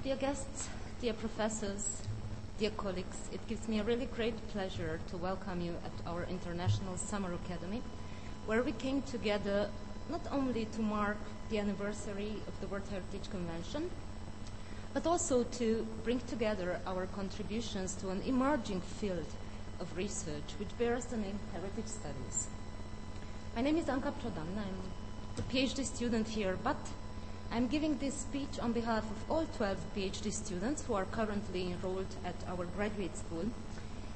Dear guests, dear professors, dear colleagues, it gives me a really great pleasure to welcome you at our International Summer Academy, where we came together not only to mark the anniversary of the World Heritage Convention, but also to bring together our contributions to an emerging field of research which bears the name Heritage Studies. My name is Anca Prodan. I'm a PhD student here, but I'm giving this speech on behalf of all 12 PhD students who are currently enrolled at our graduate school.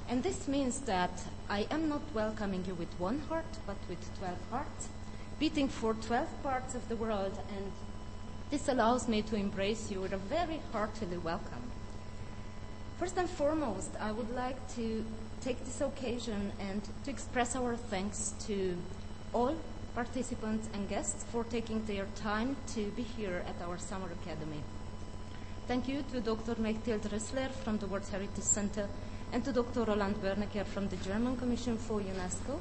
And this means that I am not welcoming you with one heart, but with 12 hearts, beating for 12 parts of the world, and this allows me to embrace you with a very heartily welcome. First and foremost, I would like to take this occasion and to express our thanks to all participants and guests for taking their time to be here at our Summer Academy. Thank you to Dr. Mechthild Ressler from the World Heritage Center and to Dr. Roland Wernecker from the German Commission for UNESCO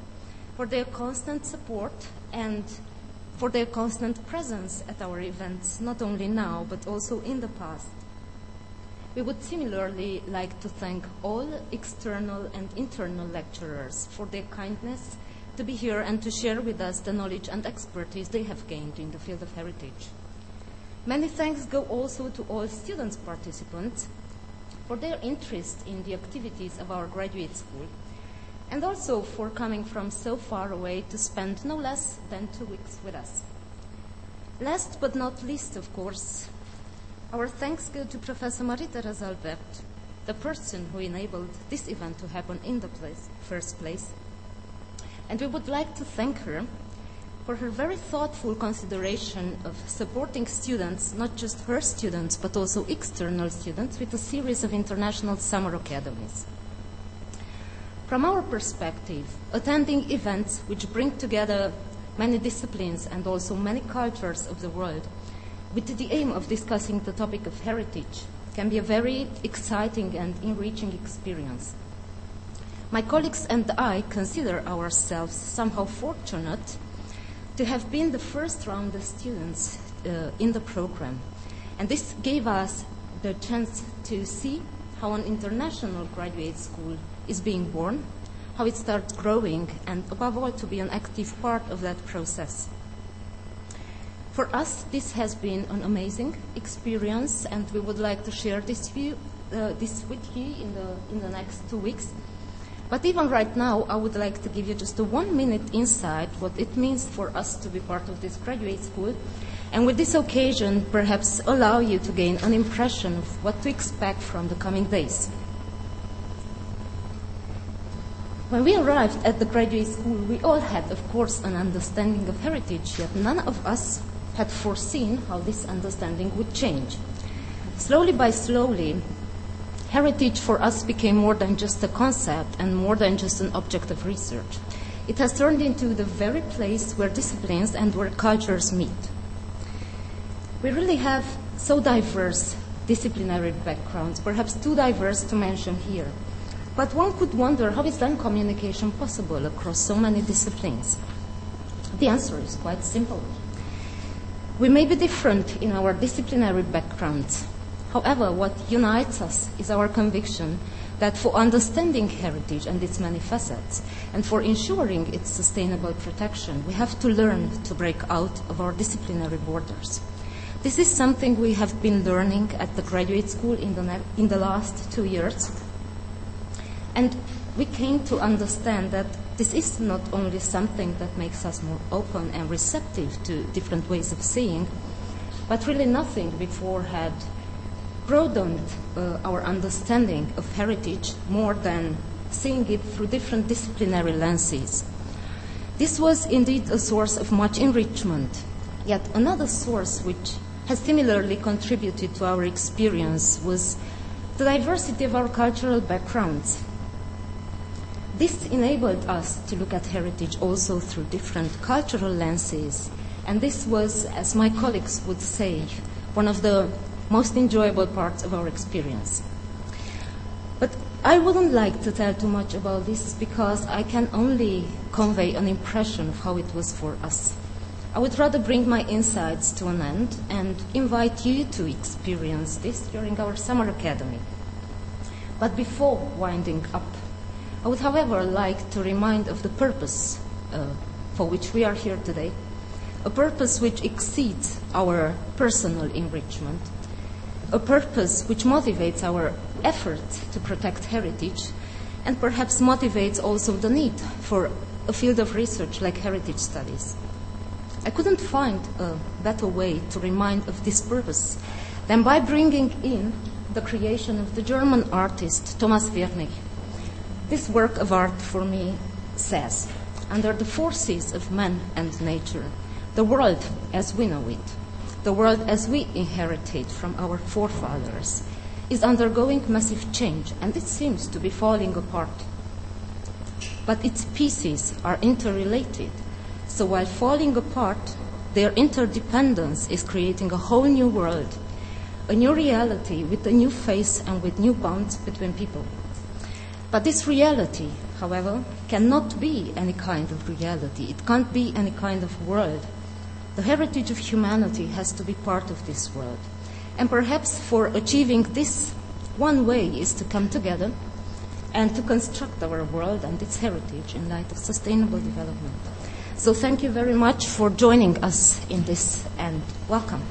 for their constant support and for their constant presence at our events, not only now, but also in the past. We would similarly like to thank all external and internal lecturers for their kindness to be here and to share with us the knowledge and expertise they have gained in the field of heritage. Many thanks go also to all students participants for their interest in the activities of our graduate school, and also for coming from so far away to spend no less than 2 weeks with us. Last but not least, of course, our thanks go to Professor Marie-Thérèse Albert, the person who enabled this event to happen in the first place. And we would like to thank her for her very thoughtful consideration of supporting students, not just her students, but also external students, with a series of international summer academies. From our perspective, attending events which bring together many disciplines and also many cultures of the world with the aim of discussing the topic of heritage can be a very exciting and enriching experience. My colleagues and I consider ourselves somehow fortunate to have been the first round of students in the program. And this gave us the chance to see how an international graduate school is being born, how it starts growing, and above all, to be an active part of that process. For us, this has been an amazing experience, and we would like to share this with you in the next 2 weeks. But even right now, I would like to give you just a 1-minute insight what it means for us to be part of this graduate school, and with this occasion, perhaps allow you to gain an impression of what to expect from the coming days. When we arrived at the graduate school, we all had, of course, an understanding of heritage, yet none of us had foreseen how this understanding would change. Slowly by slowly, heritage for us became more than just a concept and more than just an object of research. It has turned into the very place where disciplines and where cultures meet. We really have so diverse disciplinary backgrounds, perhaps too diverse to mention here. But one could wonder, how is then communication possible across so many disciplines? The answer is quite simple. We may be different in our disciplinary backgrounds. However, what unites us is our conviction that for understanding heritage and its many facets, and for ensuring its sustainable protection, we have to learn to break out of our disciplinary borders. This is something we have been learning at the graduate school in the last 2 years. And we came to understand that this is not only something that makes us more open and receptive to different ways of seeing, but really nothing before had broadened our understanding of heritage more than seeing it through different disciplinary lenses. This was indeed a source of much enrichment. Yet another source which has similarly contributed to our experience was the diversity of our cultural backgrounds. This enabled us to look at heritage also through different cultural lenses, and this was, as my colleagues would say, one of the most enjoyable parts of our experience. But I wouldn't like to tell too much about this because I can only convey an impression of how it was for us. I would rather bring my insights to an end and invite you to experience this during our summer academy. But before winding up, I would, however, like to remind of the purpose for which we are here today, a purpose which exceeds our personal enrichment, a purpose which motivates our efforts to protect heritage and perhaps motivates also the need for a field of research like heritage studies. I couldn't find a better way to remind of this purpose than by bringing in the creation of the German artist Thomas Wirnig. This work of art for me says, under the forces of man and nature, the world as we know it, the world as we inherited from our forefathers, is undergoing massive change, and it seems to be falling apart. But its pieces are interrelated, so while falling apart, their interdependence is creating a whole new world, a new reality with a new face and with new bonds between people. But this reality, however, cannot be any kind of reality. It can't be any kind of world. The heritage of humanity has to be part of this world. And perhaps for achieving this, one way is to come together and to construct our world and its heritage in light of sustainable development. So thank you very much for joining us in this, and welcome.